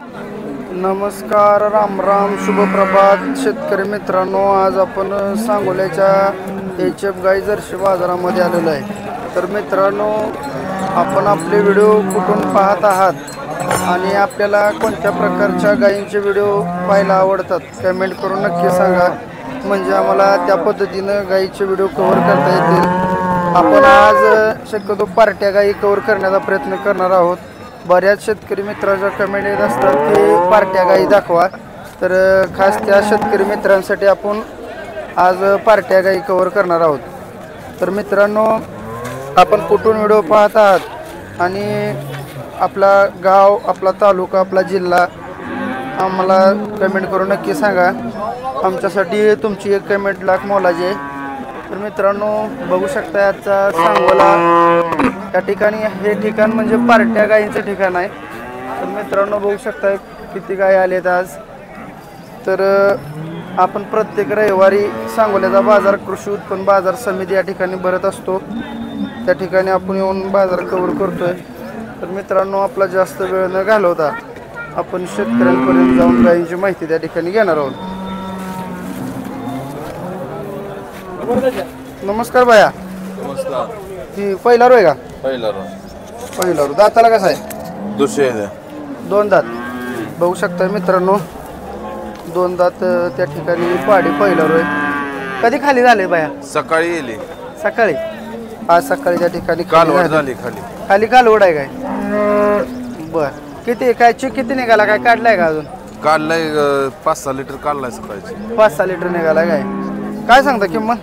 नमस्कार, राम राम, शुभ प्रभात शेतकरी मित्रांनो. आज आपण सांगोल्याच्या एचएफ गाई जर्सी बाजारामध्ये आलेलो आहे. तर मित्रांनो, आपण आपले व्हिडिओ कुठून पाहत आहात आणि आपल्याला कोणत्या प्रकारच्या गायींचे व्हिडिओ पाहायला आवडतात कमेंट करून नक्की सांगा, म्हणजे आम्हाला त्या पद्धतीनं गायीचे व्हिडिओ कव्हर करता येतील. आपण आज शक्यतो पार्ट्या गायी कव्हर करण्याचा प्रयत्न करणार आहोत. बऱ्याच शेतकरी मित्रांच्या कमेंट येत असतात की पार्ट्या गायी दाखवा, तर खास त्या शेतकरी मित्रांसाठी आपण आज पार्ट्या गायी कव्हर करणार आहोत. तर मित्रांनो, आपण कुठून व्हिडिओ पाहत आहात आणि आपला गाव, आपला तालुका, आपला जिल्हा आम्हाला कमेंट करून नक्की सांगा. आमच्यासाठी तुमची एक कमेंट लाख मोलाची आहे. तर मित्रांनो, बघू शकता आजचा सांगोला या ठिकाणी, हे ठिकाण म्हणजे पार्ट्या गायींचं ठिकाण आहे. तर मित्रांनो, बघू शकता किती गायी आलेत आज. तर आपण प्रत्येक रविवारी सांगोल्याचा बाजार, कृषी उत्पन्न बाजार समिती या ठिकाणी भरत असतो. त्या ठिकाणी आपण येऊन बाजार कव्हर करतोय. तर मित्रांनो, आपला जास्त वेळ न घालवता आपण शेतकऱ्यांपर्यंत जाऊन गायींची माहिती त्या ठिकाणी घेणार आहोत. नमस्कार भैया. नमस्कार. ही पहिला रो आहे का? पहिला रो. दाताला कसा आहे? दुसरे दोन दात. बघू शकता मित्रांनो, दोन दात त्या ठिकाणी पाडी पहिला रो आहे. कधी खाली झाले भैया? सकाळी येली. सकाळी. आज सकाळी त्या ठिकाणी कालवड झाली. खाली कालवड आहे काय? बर. किती काय चिक किती निघाला, काय काढलाय का अजून? काढलाय 5-6 लिटर काढलाय सकाळची. 5-6 लिटर निघाला काय? काय सांगता किंमत?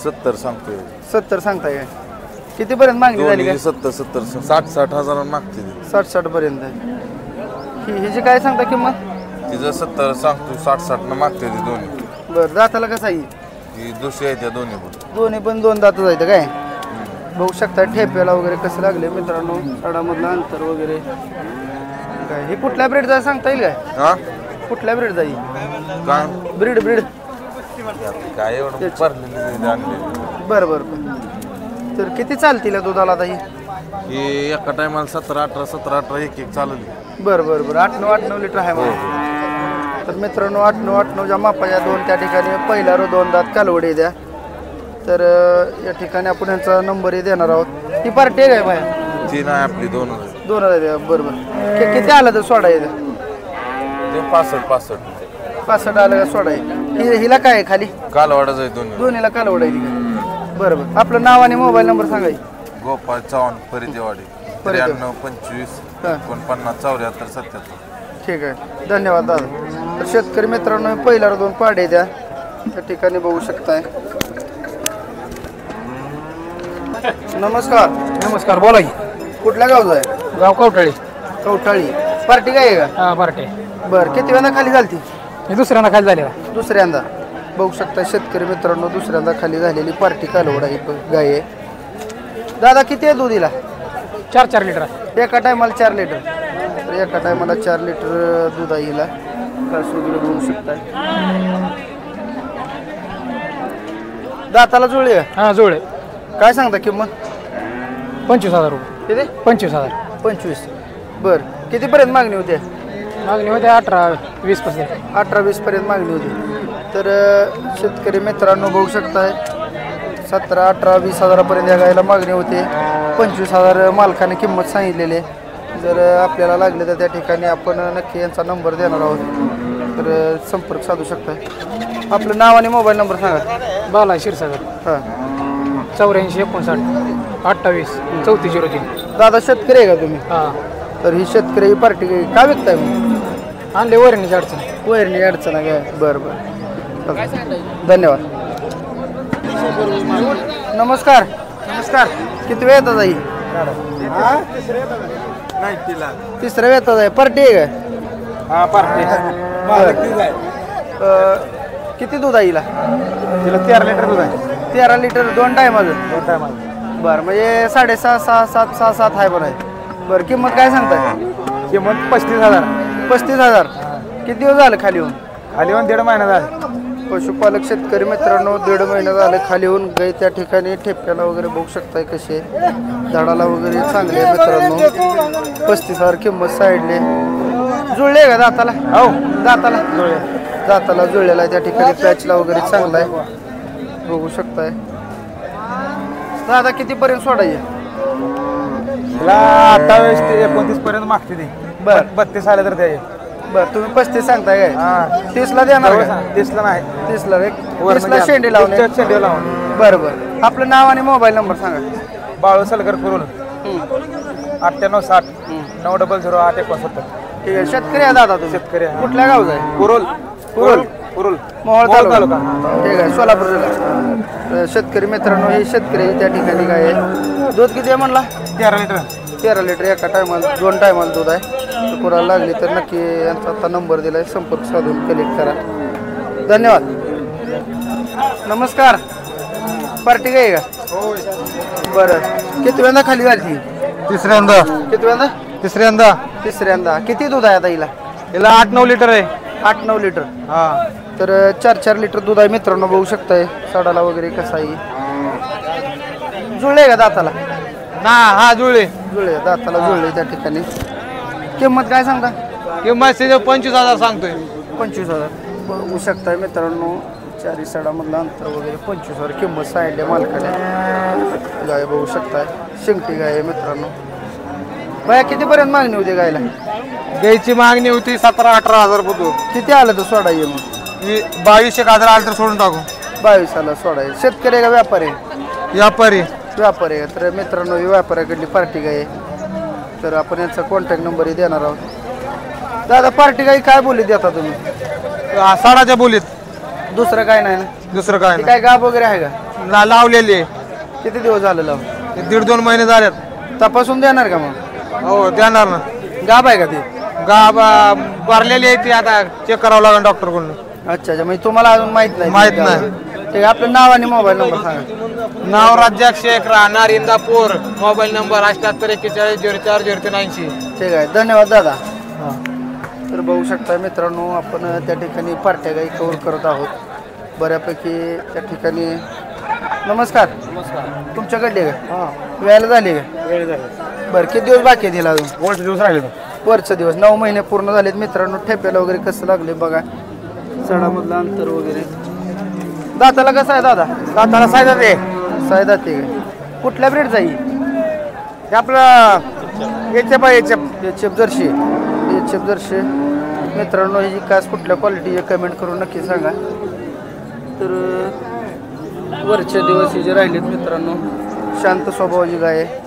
70 सांगतोय. 70 सांगताय काय? कितीपर्यंत मागणी झाली काय? 70 60 हजार मागते. 60 पर्यंत. हिची काय सांगता किंमत? तिचं 70 सांगतोय, 60 न मागते ती दोन्ही. बरं. दाताला कसं आहे? ही दुसरी आहे त्या दोन्ही पण दोन दात जायचं काय? बघू शकता ठेप्याला वगैरे कसं लागले मित्रांनो, साडामधलं अंतर वगैरे काय. हे कुठल्या ब्रीड जाय सांगता येईल काय? हा, कुठल्या ब्रीड जाई? काय ब्रीड काय एवढं भरलेली आणलेली. बरं. तर किती चालतील या दुधाला आता ही एका टायमाला 17-18 एक चालली. बरं. 8-9 लिटर आहे मग. तर मित्रांनो, 8-9च्या मापाच्या दोन त्या ठिकाणी पहिला रो, दोन दात कालवडी द्या. तर या ठिकाणी आपण यांचा नंबरही देणार आहोत. ती पार्टी आहे काय बाया? ती नाही आपली, दोन द्या. बरोबर. किती आलं तर सोडा येते? 65 आलं का सोडा आहे? हिला काय आहे खाली? कालवाडा जाय दोन्हीला कालवड आहे का? बरोबर. आपलं नाव आणि मोबाईल नंबर सांगाय. गोपाळ चव्हाण, परिदेवाडी. 93 25 49 74 77. ठीक आहे, धन्यवाद दादा. तर शेतकरी मित्रांनो, पहिला दोन पाडे द्या त्या ठिकाणी बघू शकताय. नमस्कार. बोला की. कुठल्या गावचा आहे? गाव कवटाळी. पार्टी काय आहे का? हा, पार्टी. बरं. किती वेळा खाली झाली? मी दुसऱ्यांदा खाली झालेला. दुसऱ्यांदा. बघू शकता शेतकरी मित्रांनो, दुसऱ्यांदा खाली झालेली पार्टी कालवड आहे गाय आहे. दादा किती आहे दुधीला? 4 लिटर. एका टायमाला 4 लिटर. तर एका टायमाला 4 लिटर दूध आहे हिला. वगैरे बघू शकताय. दाताला जुळले? हा, जुळे. काय सांगता किंमत? 25,000 रुपये. किती? 25,000. 25. बरं. कितीपर्यंत मागणी होते? मागणी होते 18-20 पर्यंत. 18-20 पर्यंत मागणी होती. तर शेतकरी मित्रांनो, बघू शकताय 17, 18, 20 हजारापर्यंत या गायला मागणी होते. 25,000 मालकाने किंमत सांगितलेली आहे. जर आपल्याला लागले तर त्या ठिकाणी आपण नक्की यांचा नंबर देणार आहोत, तर संपर्क साधू शकता. आपलं नाव आणि मोबाईल नंबर सांगा. बाला क्षीरसागर. हां. 84 59 28 3403. दादा शेतकरी आहे का तुम्ही? हां. तर ही शेतकरी पार्टी का विकताय मग? आणले वरणीची अडचण. वैरणी अडचण आहे काय? बरं. धन्यवाद. नमस्कार. किती वेळ येतात आई? तिसऱ्या वेळ येतात आहे. पार्टी आहे काय? किती दूध आहे हिला? तिला 13 लिटर दूध आहे. 13 लिटर 2 टायमाचं. बरं. म्हणजे 6.5, 6, 7, 6, 7 आहे बरं आहे. बरं. किंमत काय सांगताय? किंमत 35,000. 35,000. किती दिवस झालं खाली होऊन? 1.5 महिना झाला. पशुपालक शेतकरी मित्रांनो, 1.5 महिना झाले खाली होऊन. गाई त्या ठिकाणी ठेप्याला वगैरे बघू शकताय कसे, झाडाला वगैरे चांगले मित्रांनो. 35,000 किंमत साईडले. जुळले का दाताला? हो दाताला जुळे दाताला जुळलेला आहे त्या ठिकाणी पॅचला वगैरे चांगला आहे बघू शकताय. दादा कितीपर्यंत सोडायचे? तिला 28 ते 29 पर्यंत मागते ती. बर 32 आले तर त्याचे. बरं तुम्ही 35 सांगताय काय? हा 30ला देणार का? 30ला नाही 30ला रे 30ला शेंडी लावले. शेंडी लावून. बरं बरं आपलं नाव आणि मोबाईल नंबर सांगा. बाळू सलगर कुरुल हं. 9860 9000869. ठीक आहे शेतकरी आहे दादा तुम्ही? शेतकरी आहे. कुठल्या गावचा आहे? कुरुल कुरुल कुरुल मोहोळ तालुका. तालुका. ठीक आहे सोलापूर जिल्हा. शेतकरी मित्रांनो हे शेतकरी त्या ठिकाणी काय आहे दूध किती आहे म्हणला? 13 लिटर 13 लिटर एका टायमाला 2 टायमाला दूध आहे. तर कुणाला लागली तर नक्की यांचा आता नंबर दिलाय संपर्क साधून कलेक्ट करा. धन्यवाद. नमस्कार पार्टी काय का? बरं किती वेळा खाली झाली? तिसऱ्यांदा किती वेळा? तिसऱ्यांदा तिसऱ्यांदा. किती दूध आहे आता हिला? हिला 8-9 लिटर आहे. 8-9 लिटर. हा तर 4-4 लिटर दूध आहे मित्रांनो बघू शकताय. सडाला वगैरे कसा आहे जुळले का दाताला? ना हा जुळले जुळले दाताला जुळले त्या ठिकाणी. किंमत काय सांगता? किंमत 25,000 सांगतोय. 25,000 बघू शकताय मित्रांनो. चारी सडामधलं अंतर वगैरे 25,000 किंमत सांगितली मालकाने. गाय बघू शकताय शिंगटी गाय आहे मित्रांनो. बाया कितीपर्यंत मागणी होती गायला? द्यायची मागणी होती 17-18 हजार रुपये. किती आलं तर सोडाय मग? 22,000 आलं तर सोडून टाकू. 22ला सोडाय. शेतकरी आहे का व्यापारी आहे? व्यापारी व्यापारी आहे. तर मित्रांनो ही व्यापाऱ्याकडली पार्टी गाय आहे. तर आपण यांचा कॉन्टॅक्ट नंबरही देणार आहोत. दादा पार्टी गाई काय बोली देता तुम्ही? साडाच्या बोलीत दुसरं काय नाही ना? दुसरं काय ती काय गाब वगैरे आहे का? लावलेली आहे. किती दिवस झाले लावून? 1.5-2 महिने झालेत. तपासून देणार का मग? हो देणार ना. गाब आहे का ती? गाब भरलेली आहे ती. आता चेक करावं लागेल डॉक्टर कडून. अच्छा अच्छा म्हणजे तुम्हाला अजून माहित नाही? माहित नाही. ठीक आहे आपलं नाव आणि मोबाईल नंबर सांगा. नाव राज्याक शेख राहणार इंदापूर. Mobile number 7841404080. ठीक आहे धन्यवाद दादा. तर बघू शकता मित्रांनो आपण त्या ठिकाणी पार्ट्या गाई कव्हर करत आहोत बऱ्यापैकी त्या ठिकाणी. नमस्कार. नमस्कार. तुमच्याकडले का? हां वेळेला झाली का? वेळ झाली. बरं किती दिवस बाकी आहे तिला अजून? वरचे दिवस राहिले. वरचे दिवस 9 महिने पूर्ण झालेत मित्रांनो. ठेप्याला वगैरे कसं लागले बघा. सडामधलं अंतर वगैरे. दाताला कसं आहे दादा? दाताला सायदा ते सायदा ते कुठल्या ब्रीड जाईल? हे आपलं एचएफ जर्शी. एचएफ जर्शी मित्रांनो ही कास कुठल्या क्वालिटी कमेंट करून नक्की सांगा. तर वरचे दिवस ही जे राहिलेत मित्रांनो शांत स्वभावाची गाय आहे.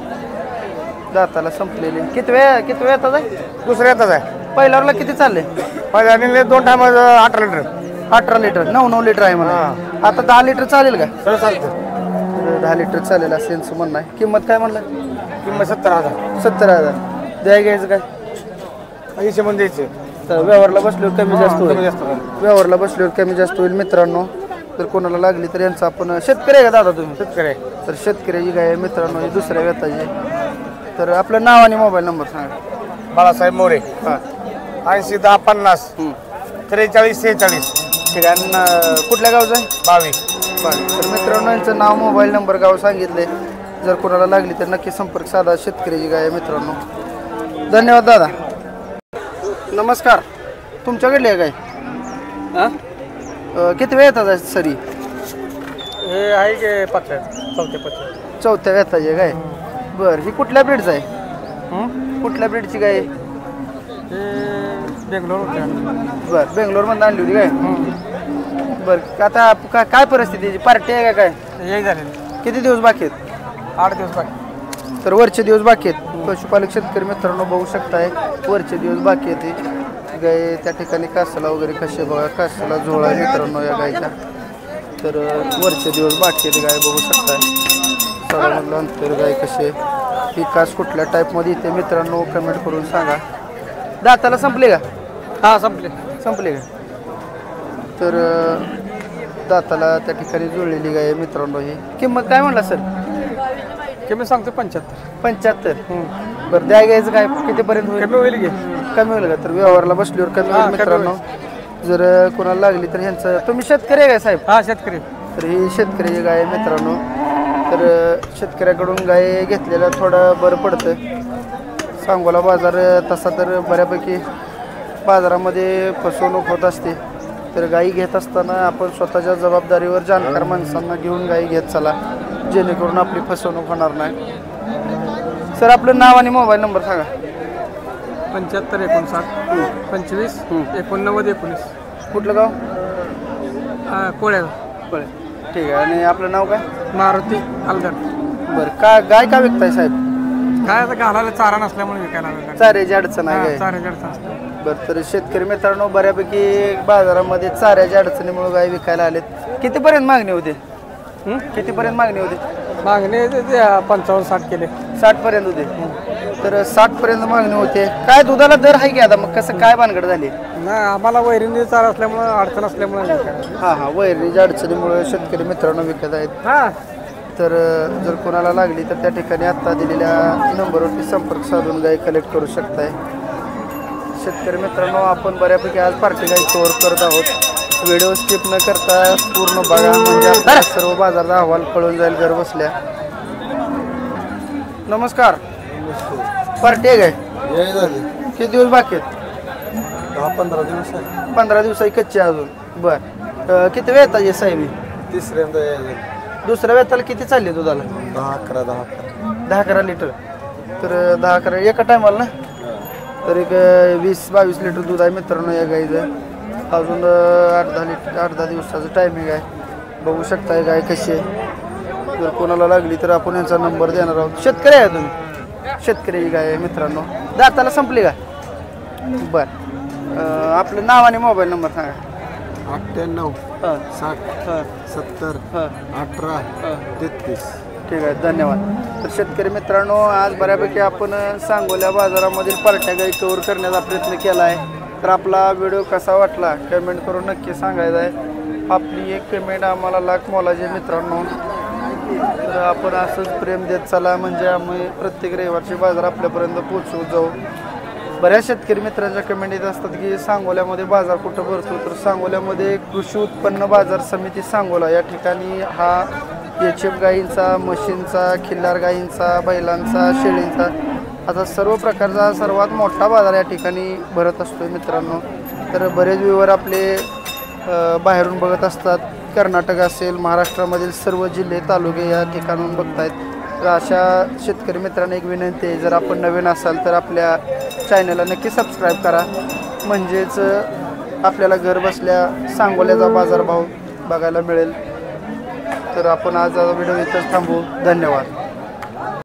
दाताला संपलेले. किती वेळ येतात आहे? दुसऱ्या येतात आहे. पहिल्यावरला किती चालले? पहिल्या 2 टाइम 18 लिटर. 18 लिटर 9 लिटर आहे म्हणा. आता 10 लिटर चालेल का? सर चालतं. 10 लिटर चालेल असं यांचं म्हणणं आहे. किंमत काय म्हणलं? किंमत 70,000. 70,000. द्याय घ्यायचं काय? 80 मध्ये द्यायचे. तर व्यवहारला बसल्यावर कमी जास्त कमी होईल. जास्त होईल. व्यवहारला बसल्यावर कमी जास्त होईल मित्रांनो. तर कोणाला लागली तर यांचं आपण शेतकरी आहे का दादा तुम्ही? शेतकरी. तर शेतकऱ्याची गाय आहे मित्रांनो ही दुसऱ्या व्यताची. तर आपलं नाव आणि मोबाईल नंबर सांगा. बाळासाहेब मोरे. हां 80-10-50 43-46. ठीक आहे. आणि कुठल्या गावचं आहे? 22. तर मित्रांनो यांचं नाव मोबाईल नंबर गाव सांगितले. जर कोणाला लागली तर नक्की संपर्क साधा. शेतकऱ्याची गाय आहे मित्रांनो. धन्यवाद दादा. नमस्कार. तुमच्याकडली आहे काय? किती वेळ येतात सरी? हे आहे की 4-5. चौथ्या व्यताची आहे काय? बरं ही कुठल्या ब्रीडचं आहे? कुठल्या ब्रीडची गाय आहे? बेंगलोर. बरं बेंगलोरमधून आणली होती काय? बरं आता काय परिस्थिती? पार्टी आहे का काय? एक झाले. किती दिवस बाकी आहेत? 8 दिवस बाकी. तर वरचे दिवस बाकी आहेत. पशुपालक शेतकरी मित्रांनो बघू शकताय वरचे दिवस बाकी आहेत. गाय त्या ठिकाणी कासाला वगैरे कसे बघा. कासाला झोळा आहे मित्रांनो या गायच्या. तर वरचे दिवस बाकी आहेत. गाय बघू शकताय. सडामधलं अंतर गाय कसे ही कास कुठल्या टाईपमध्ये येते मित्रांनो कमेंट करून सांगा. दाताला संपले का? हां संपले. संपले का? तर दाताला त्या ठिकाणी जुळलेली गाय आहे मित्रांनो. ही किंमत काय म्हणला सर? किंमत सांगतो 75. 75. बरं द्या घ्यायचं काय कितीपर्यंत होईल? कमी होईल की? कमी होईल का? तर व्यवहारला बसल्यावर कमी होईल मित्रांनो. जर कोणाला लागली तर ह्यांचं. तुम्ही शेतकरी आहे काय साहेब? हां शेतकरी. तर ही शेतकऱ्याची गाय आहे मित्रांनो. तर शेतकऱ्याकडून गाय घेतलेलं थोडं बरं पडतं. सांगोला बाजार तसा तर बऱ्यापैकी बाजारामध्ये फसवणूक होत असते, तर गाई घेत असताना आपण स्वतःच्या जबाबदारीवर जाणकार माणसांना घेऊन गाई घेत चला, जेणेकरून आपली फसवणूक होणार नाही. सर आपलं नाव आणि मोबाईल नंबर सांगा. 75 59 25 89 19. कुठलं गाव? कोळ्या बरं ठीक आहे. आणि आपलं नाव काय? मारुती अलगड. बरं का गाय का विकताय साहेब? काय आता घालायला चारा नसल्यामुळे विकायला लागला. चाऱ्याची अडचण आहे गाय. चाऱ्याची अडचण असते. बरं तर शेतकरी मित्रांनो बऱ्यापैकी बाजारामध्ये चाऱ्याच्या अडचणीमुळे गाय विकायला आलेत. कितीपर्यंत मागणी होते? कितीपर्यंत मागणी होती? मागणी 55-60 केले. 60 पर्यंत होते. तर 60 पर्यंत मागणी होते. काय दुधाला दर आहे की आता मग कसं काय भानगड झाली? नाही आम्हाला वैरणीचा चारा असल्यामुळे अडचण असल्यामुळे हां वैरणीच्या अडचणीमुळे शेतकरी मित्रांनो विकत आहेत. तर जर कोणाला लागली तर त्या ठिकाणी आत्ता दिलेल्या नंबरवरती संपर्क साधून गाय कलेक्ट करू शकताय. शेतकरी मित्रांनो आपण बऱ्यापैकी आज पार्टी गाय कव्हर करत आहोत. व्हिडिओ स्किप न करता पूर्ण बघा, म्हणजे आपल्याला सर्व बाजाराचा अहवाल कळून जाईल घर बसल्या. नमस्कार. पार्टी आहे काय? किती दिवस बाकी आहेत? 10-15 दिवस आहे. 15 दिवस कच्चे अजून. बरं किती वेळ येतात साहेब? तिसऱ्यांदा दुसऱ्या वेताला किती चालली दुधाला? 10-11 लिटर. तर 10-11 एका टायमाला ना, तर एक 20-22 लिटर दूध आहे मित्रांनो या गाईचं. अजून 8-10 दिवसाचं टायमिंग आहे. बघू शकताय गाय कशी आहे. जर कोणाला लागली तर आपण यांचा नंबर देणार आहोत. शेतकरी आहे तुम्ही? शेतकरी गाय आहे मित्रांनो. दाताला संपली का? बरं आपलं नाव आणि मोबाईल नंबर सांगा. 98 हां 60 70 18 33. ठीक आहे धन्यवाद. तर शेतकरी मित्रांनो आज बऱ्यापैकी आपण सांगोल्या बाजारामधील पार्ट्या गाई कव्हर करण्याचा प्रयत्न केला आहे. तर आपला व्हिडिओ कसा वाटला कमेंट करून नक्की सांगायचं आहे. आपली एक कमेंट आम्हाला लाख मोलाची मित्रांनो. तर आपण असंच प्रेम देत चला, म्हणजे आम्ही प्रत्येक रविवारचे बाजार आपल्यापर्यंत पोहोचवत जाऊ. बऱ्याच शेतकरी मित्रांच्या कमेंट येत असतात की सांगोल्यामध्ये बाजार कुठं भरतो. तर सांगोल्यामध्ये कृषी उत्पन्न बाजार समिती सांगोला या ठिकाणी हा HF गाईंचा, म्हशींचा, खिल्लार गाईंचा, बैलांचा, शेळींचा असा सर्व प्रकारचा सर्वात मोठा बाजार या ठिकाणी भरत असतो मित्रांनो. तर बरेच व्यूवर आपले बाहेरून बघत असतात. कर्नाटक असेल, महाराष्ट्रामधील सर्व जिल्हे तालुके या ठिकाणून बघतायत. तर अशा शेतकरी मित्रांना एक विनंती आहे, जर आपण नवीन असाल तर आपल्या चॅनलला नक्की सबस्क्राईब करा, म्हणजेच आपल्याला घर बसल्या सांगोल्याचा बाजारभाव बघायला मिळेल. तर आपण आज व्हिडिओ इथंच थांबवू. धन्यवाद.